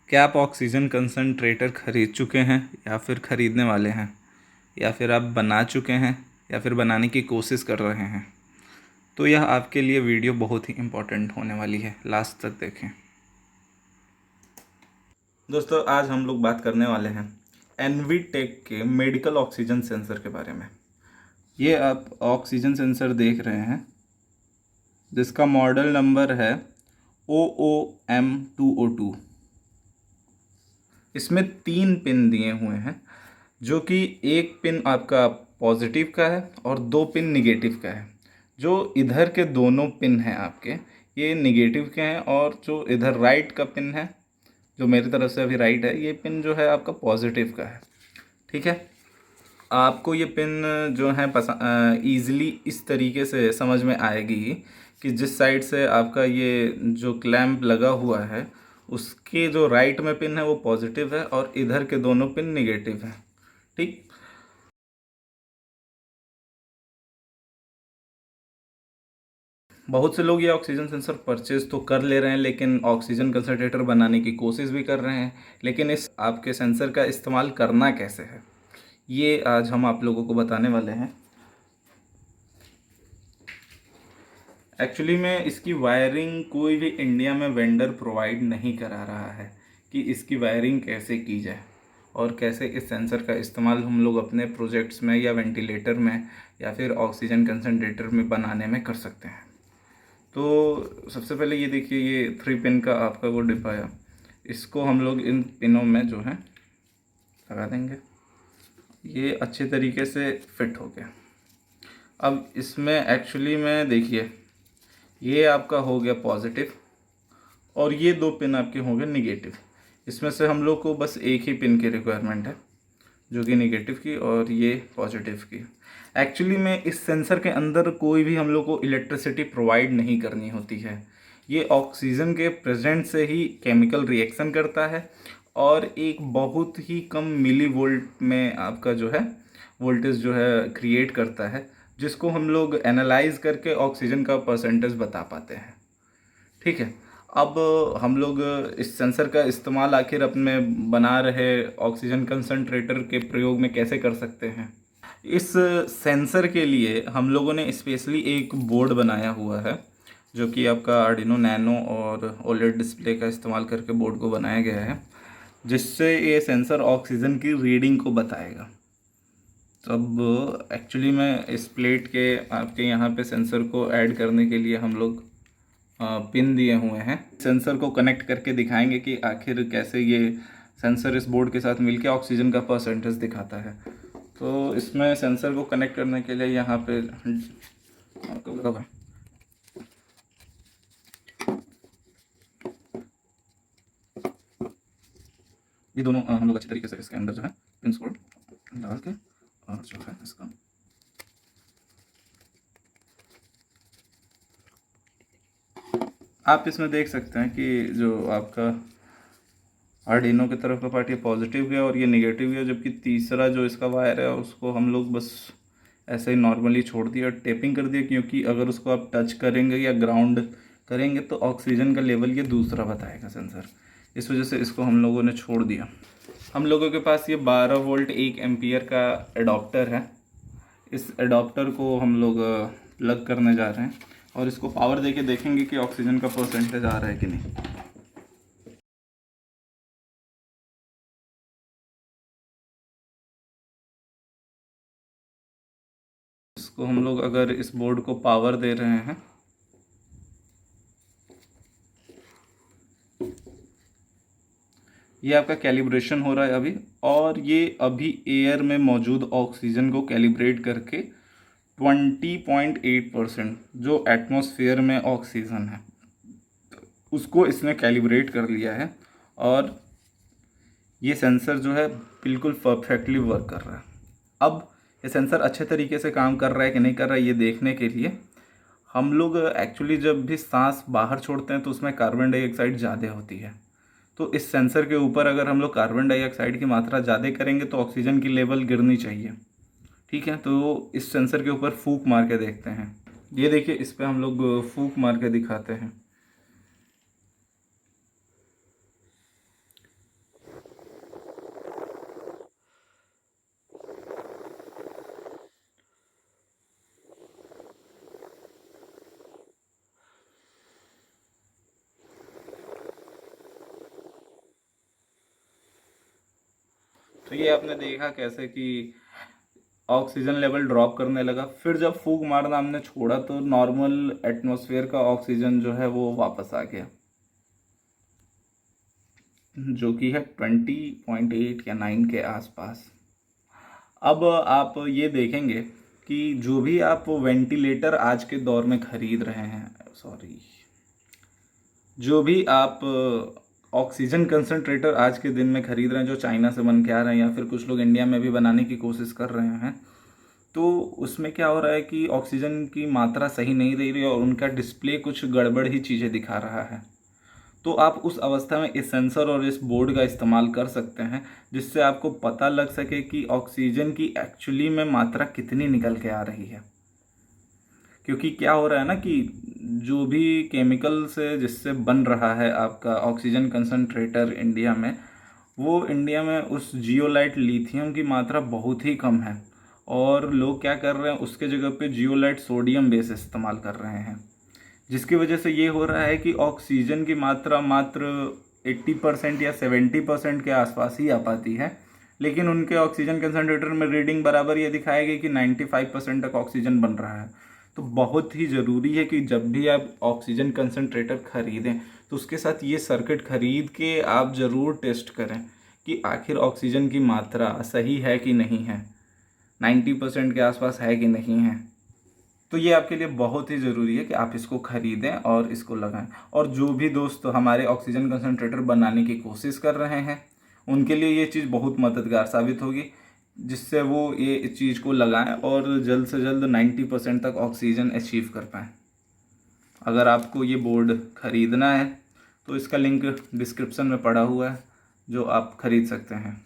क्या आप oxygen concentrator खरीद चुके हैं या फिर ख़रीदने वाले हैं, या फिर आप बना चुके हैं या फिर बनाने की कोशिश कर रहे हैं? तो यह आपके लिए वीडियो बहुत ही इम्पोर्टेंट होने वाली है, लास्ट तक देखें। दोस्तों, आज हम लोग बात करने वाले हैं एनवीटेक के मेडिकल ऑक्सीजन सेंसर के बारे में। ये आप ऑक्सीजन सेंसर देख रहे हैं जिसका मॉडल नंबर है OOM202। इसमें 3 पिन दिए हुए हैं, जो कि एक पिन आपका पॉजिटिव का है और 2 पिन निगेटिव का है। जो इधर के दोनों पिन हैं आपके, ये निगेटिव के हैं, और जो इधर राइट का पिन है, जो मेरी तरफ से अभी राइट है, ये पिन जो है आपका पॉजिटिव का है। ठीक है, आपको ये पिन जो है ईज़िली इस तरीके से समझ में आएगी कि जिस साइड से आपका ये जो क्लैंप लगा हुआ है, उसके जो राइट में पिन है वो पॉजिटिव है और इधर के दोनों पिन निगेटिव है। ठीक, बहुत से लोग ये ऑक्सीजन सेंसर परचेज तो कर ले रहे हैं, लेकिन ऑक्सीजन कंसनट्रेटर बनाने की कोशिश भी कर रहे हैं। लेकिन इस आपके सेंसर का इस्तेमाल करना कैसे है, ये आज हम आप लोगों को बताने वाले हैं। एक्चुअली में इसकी वायरिंग कोई भी इंडिया में वेंडर प्रोवाइड नहीं करा रहा है कि इसकी वायरिंग कैसे की जाए और कैसे इस सेंसर का इस्तेमाल हम लोग अपने प्रोजेक्ट्स में या वेंटिलेटर में या फिर ऑक्सीजन कंसनट्रेटर में बनाने में कर सकते हैं। तो सबसे पहले ये देखिए, ये 3 पिन का आपका वो डिब्बा है। इसको हम लोग इन पिनों में जो है लगा देंगे। ये अच्छे तरीके से फिट हो गया। अब इसमें एक्चुअली में देखिए, ये आपका हो गया पॉजिटिव और ये 2 पिन आपके होंगे निगेटिव। इसमें से हम लोग को बस एक ही पिन की रिक्वायरमेंट है, जो कि निगेटिव की, और ये पॉजिटिव की। एक्चुअली में इस सेंसर के अंदर कोई भी हम लोग को इलेक्ट्रिसिटी प्रोवाइड नहीं करनी होती है। ये ऑक्सीजन के प्रेजेंट से ही केमिकल रिएक्शन करता है और एक बहुत ही कम मिली वोल्ट में आपका जो है वोल्टेज जो है क्रिएट करता है, जिसको हम लोग एनालाइज करके ऑक्सीजन का परसेंटेज बता पाते हैं। ठीक है, अब हम लोग इस सेंसर का इस्तेमाल आखिर अपने बना रहे ऑक्सीजन कंसंट्रेटर के प्रयोग में कैसे कर सकते हैं। इस सेंसर के लिए हम लोगों ने स्पेशली एक बोर्ड बनाया हुआ है, जो कि आपका आर्डिनो नैनो और ओलेड डिस्प्ले का इस्तेमाल करके बोर्ड को बनाया गया है, जिससे ये सेंसर ऑक्सीजन की रीडिंग को बताएगा। तो अब एक्चुअली में इस प्लेट के आपके यहाँ पे सेंसर को ऐड करने के लिए हम लोग पिन दिए हुए हैं। सेंसर को कनेक्ट करके दिखाएंगे कि आखिर कैसे ये सेंसर इस बोर्ड के साथ मिलके ऑक्सीजन का परसेंटेज दिखाता है। तो इसमें सेंसर को कनेक्ट करने के लिए यहाँ पे ये दोनों हम लोग अच्छी तरीके से इसके अंदर जो है पिन को डाल के और जो है इसका आप इसमें देख सकते हैं कि जो आपका आर्डिनो की तरफ का पार्ट ये पॉजिटिव है और ये निगेटिव है, जबकि तीसरा जो इसका वायर है उसको हम लोग बस ऐसे ही नॉर्मली छोड़ दिया, टेपिंग कर दिया, क्योंकि अगर उसको आप टच करेंगे या ग्राउंड करेंगे तो ऑक्सीजन का लेवल ये दूसरा बताएगा सेंसर। इस वजह से इसको हम लोगों ने छोड़ दिया। हम लोगों के पास ये 12 वोल्ट 1 एम्पियर का एडॉप्टर है। इस एडॉप्टर को हम लोग प्लग करने जा रहे हैं और इसको पावर देके देखेंगे कि ऑक्सीजन का परसेंटेज आ रहा है कि नहीं। इसको हम लोग अगर इस बोर्ड को पावर दे रहे हैं, ये आपका कैलिब्रेशन हो रहा है अभी, और ये अभी एयर में मौजूद ऑक्सीजन को कैलिब्रेट करके 20.8% जो एटमॉस्फेयर में ऑक्सीजन है उसको इसने कैलिब्रेट कर लिया है, और ये सेंसर जो है बिल्कुल परफेक्टली वर्क कर रहा है। अब ये सेंसर अच्छे तरीके से काम कर रहा है कि नहीं कर रहा है, ये देखने के लिए हम लोग एक्चुअली जब भी सांस बाहर छोड़ते हैं तो उसमें कार्बन डाइऑक्साइड ज़्यादा होती है। तो इस सेंसर के ऊपर अगर हम लोग कार्बन डाइऑक्साइड की मात्रा ज़्यादा करेंगे तो ऑक्सीजन की लेवल गिरनी चाहिए। ठीक है, तो इस सेंसर के ऊपर फूंक मार के देखते हैं। ये देखिए, इस पर हम लोग फूंक मार के दिखाते हैं। तो ये आपने देखा कैसे कि ऑक्सीजन लेवल ड्रॉप करने लगा। फिर जब फूंक मारना हमने छोड़ा तो नॉर्मल एटमॉस्फेयर का ऑक्सीजन जो है वो वापस आ गया, जो कि है 20.8 या 9 के आसपास। अब आप ये देखेंगे कि जो भी आप वेंटिलेटर आज के दौर में खरीद रहे हैं, सॉरी, जो भी आप ऑक्सीजन कंसंट्रेटर आज के दिन में खरीद रहे हैं जो चाइना से बन के आ रहे हैं या फिर कुछ लोग इंडिया में भी बनाने की कोशिश कर रहे हैं, तो उसमें क्या हो रहा है कि ऑक्सीजन की मात्रा सही नहीं रह रही और उनका डिस्प्ले कुछ गड़बड़ ही चीज़ें दिखा रहा है। तो आप उस अवस्था में इस सेंसर और इस बोर्ड का इस्तेमाल कर सकते हैं, जिससे आपको पता लग सके कि ऑक्सीजन की एक्चुअली में मात्रा कितनी निकल के आ रही है। क्योंकि क्या हो रहा है ना कि जो भी केमिकल से जिससे बन रहा है आपका ऑक्सीजन कंसंट्रेटर इंडिया में, वो इंडिया में उस जियोलाइट लिथियम की मात्रा बहुत ही कम है और लोग क्या कर रहे हैं उसके जगह पे जियोलाइट सोडियम बेस इस्तेमाल कर रहे हैं, जिसकी वजह से ये हो रहा है कि ऑक्सीजन की मात्रा मात्र 80% या 70% के आसपास ही आ पाती है, लेकिन उनके ऑक्सीजन कंसनट्रेटर में रीडिंग बराबर ये दिखाएगी कि 95% तक ऑक्सीजन बन रहा है। तो बहुत ही ज़रूरी है कि जब भी आप ऑक्सीजन कंसनट्रेटर खरीदें तो उसके साथ ये सर्किट खरीद के आप ज़रूर टेस्ट करें कि आखिर ऑक्सीजन की मात्रा सही है कि नहीं है, 90% के आसपास है कि नहीं है। तो ये आपके लिए बहुत ही ज़रूरी है कि आप इसको ख़रीदें और इसको लगाएं। और जो भी दोस्त हमारे ऑक्सीजन कंसनट्रेटर बनाने की कोशिश कर रहे हैं उनके लिए ये चीज़ बहुत मददगार साबित होगी, जिससे वो ये चीज़ को लगाएं और जल्द से जल्द 90% तक ऑक्सीजन अचीव कर पाएँ। अगर आपको ये बोर्ड ख़रीदना है तो इसका लिंक डिस्क्रिप्शन में पड़ा हुआ है, जो आप ख़रीद सकते हैं।